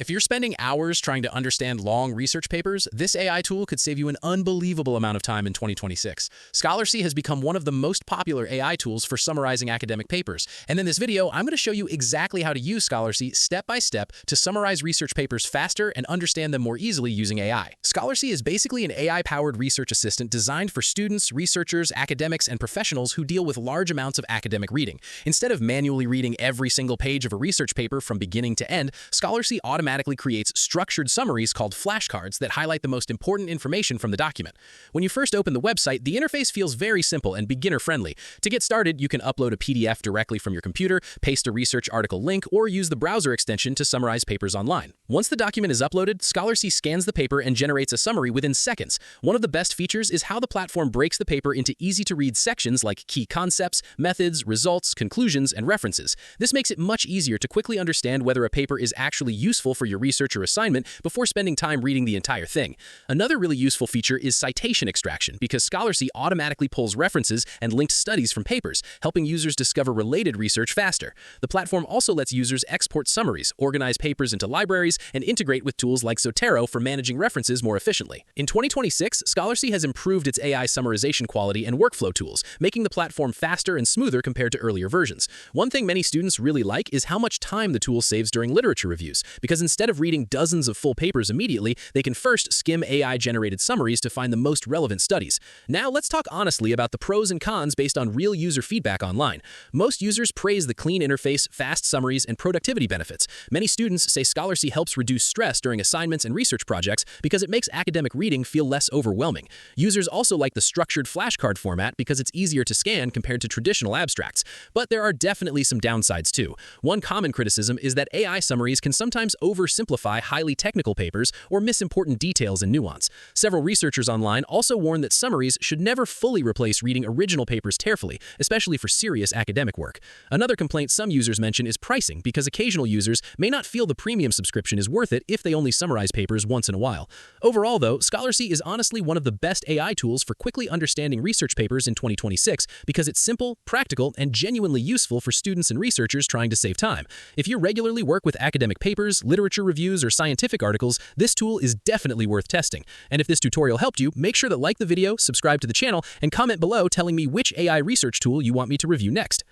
If you're spending hours trying to understand long research papers, this AI tool could save you an unbelievable amount of time in 2026. Scholarcy has become one of the most popular AI tools for summarizing academic papers. And in this video, I'm going to show you exactly how to use Scholarcy step by step to summarize research papers faster and understand them more easily using AI. Scholarcy is basically an AI-powered research assistant designed for students, researchers, academics, and professionals who deal with large amounts of academic reading. Instead of manually reading every single page of a research paper from beginning to end, Scholarcy automatically creates structured summaries called flashcards that highlight the most important information from the document. When you first open the website, the interface feels very simple and beginner-friendly. To get started, you can upload a PDF directly from your computer, paste a research article link, or use the browser extension to summarize papers online. Once the document is uploaded, Scholarcy scans the paper and generates a summary within seconds. One of the best features is how the platform breaks the paper into easy-to-read sections like key concepts, methods, results, conclusions, and references. This makes it much easier to quickly understand whether a paper is actually useful for your research or assignment before spending time reading the entire thing. Another really useful feature is citation extraction, because Scholarcy automatically pulls references and linked studies from papers, helping users discover related research faster. The platform also lets users export summaries, organize papers into libraries, and integrate with tools like Zotero for managing references more efficiently. In 2026, Scholarcy has improved its AI summarization quality and workflow tools, making the platform faster and smoother compared to earlier versions. One thing many students really like is how much time the tool saves during literature reviews, because instead of reading dozens of full papers immediately, they can first skim AI-generated summaries to find the most relevant studies. Now, let's talk honestly about the pros and cons based on real user feedback online. Most users praise the clean interface, fast summaries, and productivity benefits. Many students say Scholarcy helps reduce stress during assignments and research projects because it makes academic reading feel less overwhelming. Users also like the structured flashcard format because it's easier to scan compared to traditional abstracts. But there are definitely some downsides too. One common criticism is that AI summaries can sometimes oversimplify highly technical papers or miss important details and nuance. Several researchers online also warn that summaries should never fully replace reading original papers carefully, especially for serious academic work. Another complaint some users mention is pricing, because occasional users may not feel the premium subscription is worth it if they only summarize papers once in a while. Overall, though, Scholarcy is honestly one of the best AI tools for quickly understanding research papers in 2026 because it's simple, practical, and genuinely useful for students and researchers trying to save time. If you regularly work with academic papers, literature reviews, or scientific articles, this tool is definitely worth testing. And if this tutorial helped you, make sure to like the video, subscribe to the channel, and comment below telling me which AI research tool you want me to review next.